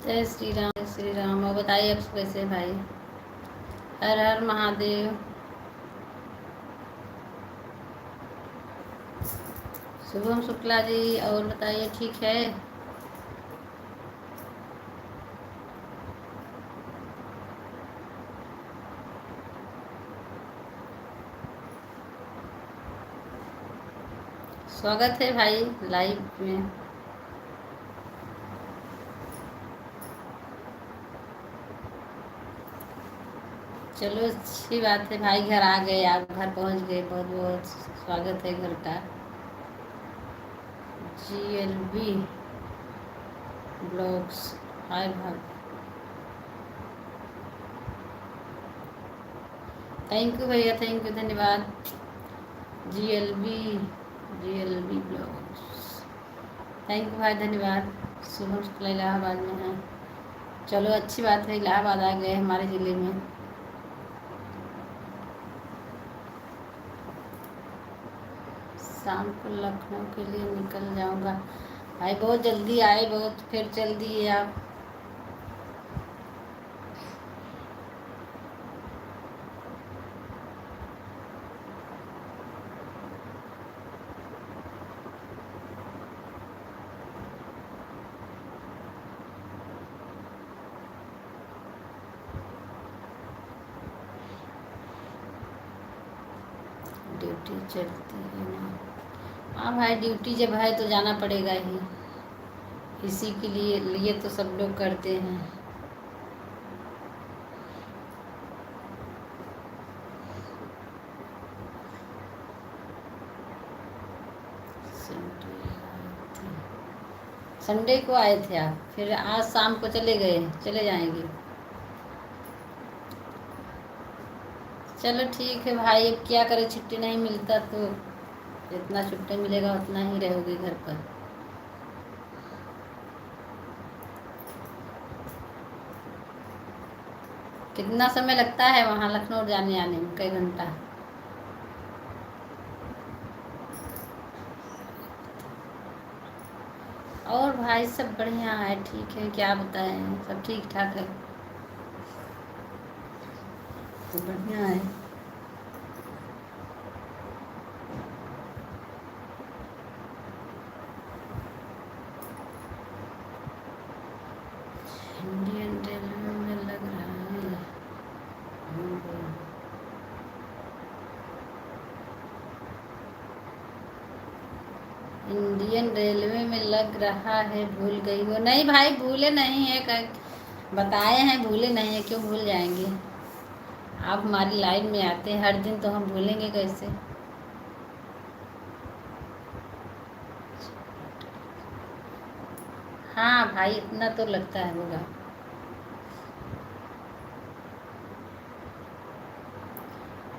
जय श्री राम, जय श्री राम। और बताइए आप कैसे भाई? हर हर महादेव। शुभम शुक्ला जी, और बताइए ठीक है? स्वागत है भाई लाइव में। चलो अच्छी बात है भाई, घर आ गए, आप घर पहुंच गए, बहुत बहुत स्वागत है घर का। GLB ब्लॉग्स, हाय भाई। थैंक यू भैया, थैंक यू, धन्यवाद। GLB ब्लॉग्स, थैंक यू भाई, धन्यवाद। शुभम शुक्ला इलाहाबाद में है। चलो अच्छी बात है, इलाहाबाद आ गए हमारे ज़िले में। शाम को लखनऊ के लिए निकल जाऊंगा भाई, बहुत जल्दी आए, बहुत फिर चल दिए आप। ड्यूटी चलती है ना? हाँ भाई, ड्यूटी जब है तो जाना पड़ेगा ही। इसी के लिए तो सब लोग करते हैं। संडे को आए थे आप, फिर आज शाम को चले गए, चले जाएंगे? चलो ठीक है भाई, अब क्या करें, छुट्टी नहीं मिलता तो जितना छुट्टी मिलेगा उतना ही रहोगे घर पर। कितना समय लगता है वहाँ लखनऊ जाने आने में? कई घंटा? और भाई सब बढ़िया है, ठीक है, क्या बताएं, सब ठीक ठाक है, सब बढ़िया है। इंडियन रेलवे में लग रहा है। इंडियन रेलवे में लग रहा है, भूल गई हो? नहीं भाई, भूले नहीं है, बताए हैं, भूले नहीं है, क्यों भूल जाएंगे? आप हमारी लाइन में आते हैं हर दिन, तो हम भूलेंगे कैसे? हाँ भाई, इतना तो लगता है होगा।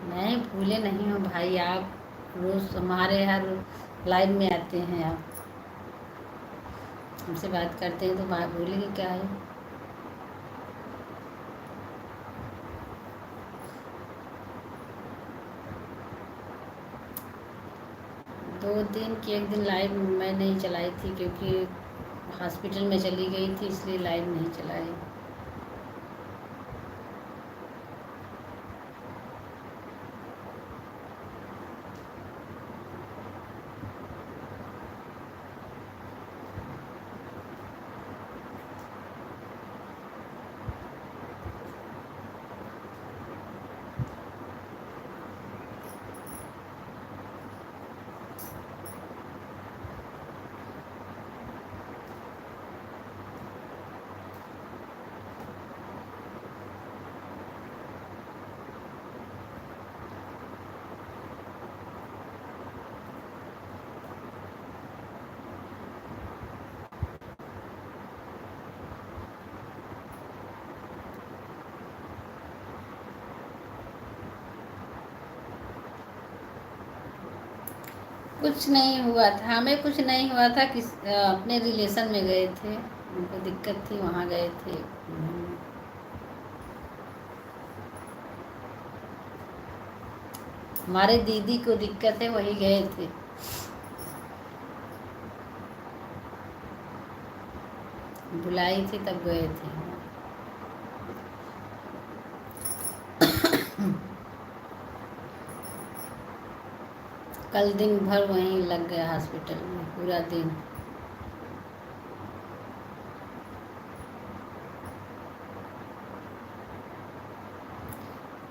नहीं, भूले नहीं हो भाई, आप रोज़ हमारे हर लाइन में आते हैं, आप हमसे बात करते हैं, तो बात भूलेंगे क्या है? 2 दिन की, एक दिन लाइव मैं नहीं चलाई थी क्योंकि हॉस्पिटल में चली गई थी, इसलिए लाइव नहीं चलाई। कुछ नहीं हुआ था, हमें कुछ नहीं हुआ था, अपने रिलेशन में गए थे, उनको दिक्कत थी, वहाँ गए थे। हमारे दीदी को दिक्कत है, वही गए थे। बुलाई थी तब गए थे। कल दिन भर वहीं लग गया हॉस्पिटल में, पूरा दिन।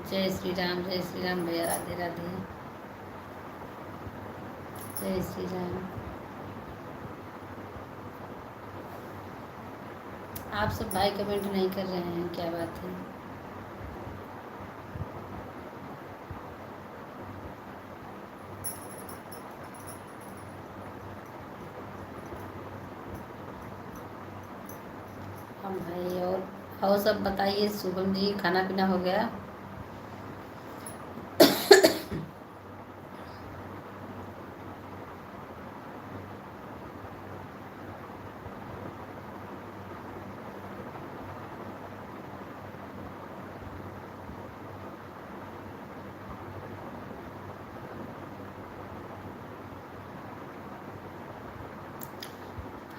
जय श्री राम, जय श्री राम भैया, राधे राधे, जय श्री राम। आप सब भाई कमेंट नहीं कर रहे हैं, क्या बात है? हम भाई और सब बताइए। शुभम जी, खाना पीना हो गया?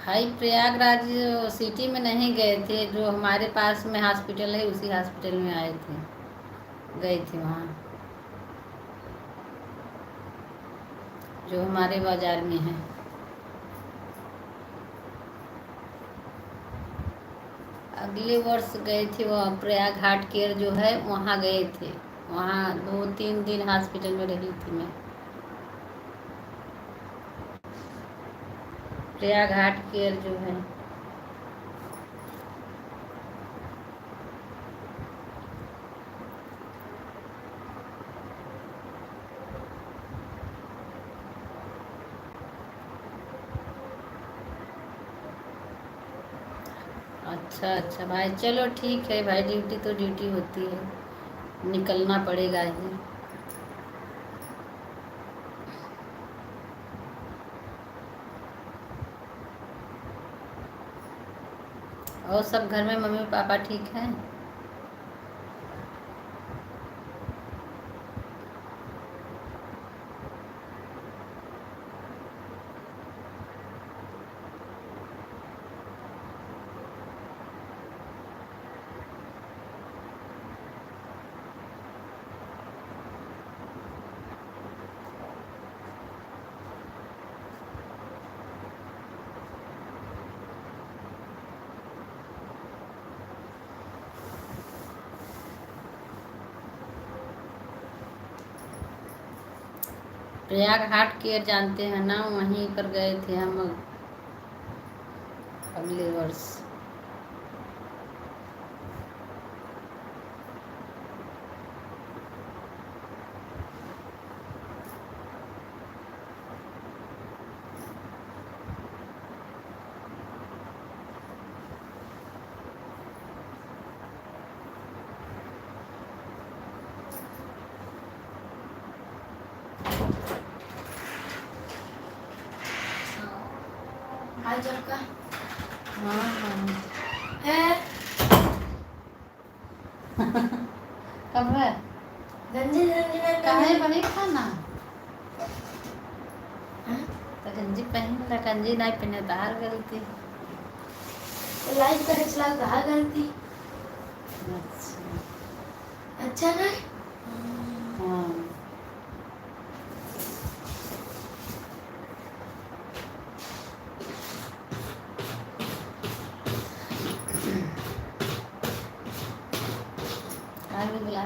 भाई प्रयागराज सिटी में नहीं गए थे, जो हमारे पास में हॉस्पिटल है उसी हॉस्पिटल में आए थे, गए थे वहाँ, जो हमारे बाजार में है। अगले वर्ष गए थे, वहाँ प्रयाग हार्ट केयर जो है वहाँ गए थे। वहाँ 2-3 दिन हॉस्पिटल में रही थी मैं। प्रयाग हार्ट केयर जो है, अच्छा अच्छा भाई, चलो ठीक है भाई, ड्यूटी तो ड्यूटी होती है, निकलना पड़ेगा ही। और सब घर में मम्मी पापा ठीक हैं? प्रयाग हार्ट केयर जानते हैं ना, वहीं पर गए थे हम अगले वर्ष। आज आपका हाँ हाँ है कब है? गंजी गंजी में काहे बनी खाना? हाँ? तो गंजी पहन ला, गंजी नहीं पहने तो हार गलती। लाइव का चला कहा गलती। अच्छा अच्छा ना हाँ, आगे बुला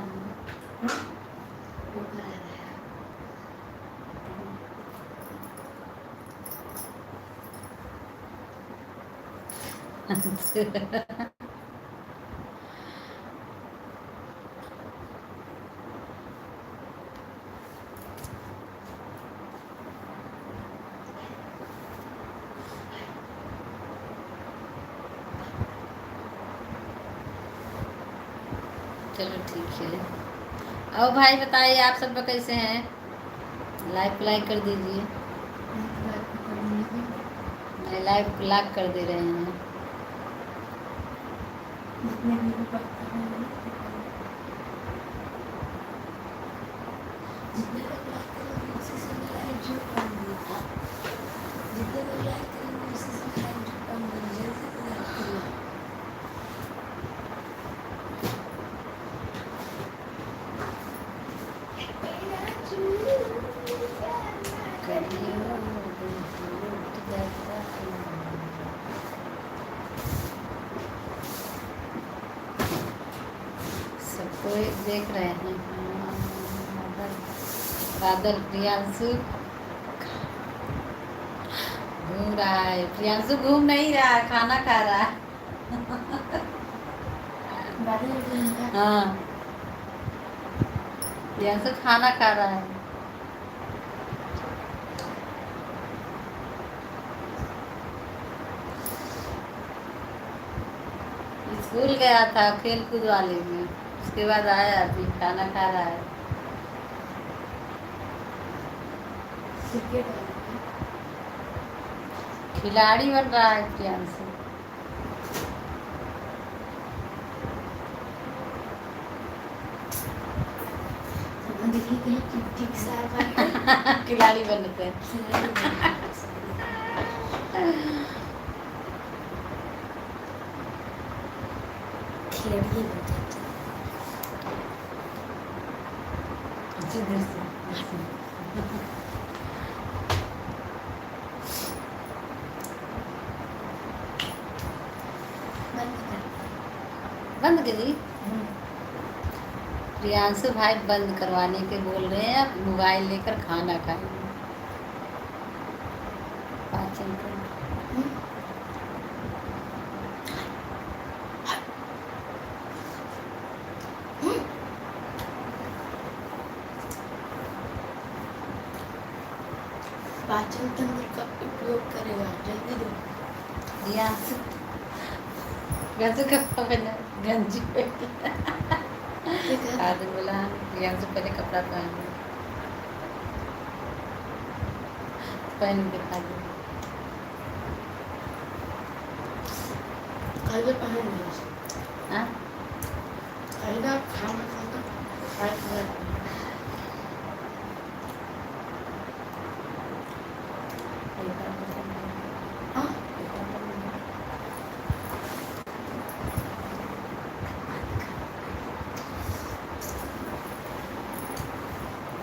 चलो ठीक है। और भाई बताइए, आप सब कैसे हैं? लाइक कर दीजिए। लाइक लाइक कर दे रहे हैं। देख रहे हैं। बादल बादल प्रियांशु घूम रहा है। प्रियांशु घूम नहीं रहा है, खाना खा रहा है। बादल उड़ रहा है। हाँ, प्रियांशु खाना खा रहा है। स्कूल गया था खेल कूद वाले में, उसके बाद आया, अभी खाना खा रहा है। क्रिकेट वाला है। खिलाड़ी बन रहा है प्रियांशु। हम देखिए कहीं ठीक से आ पाए। खिलाड़ी बनते हैं। खिलाड़ी बनते हैं। जिधर से बंद कर। बंद कर दी। प्रियांशु भाई बंद करवाने के बोल रहे हैं, अब मोबाइल लेकर खाना खाएंगे। पाचन कर पाचन तंत्र का उपयोग करेगा, जल्दी दो। प्रियांशु गंजू का पहना, गंजी ठीक है। आदमी बोला प्रियांशु पहले कपड़ा पहन के खा दो। कल पहन लिया। हाँ, कल का खाना खाता खाए।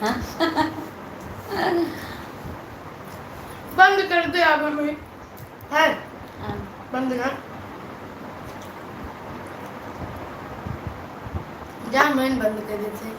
हाँ बंद कर दे अब हमें। है हाँ। बंद कर। जा मैंने बंद कर देते।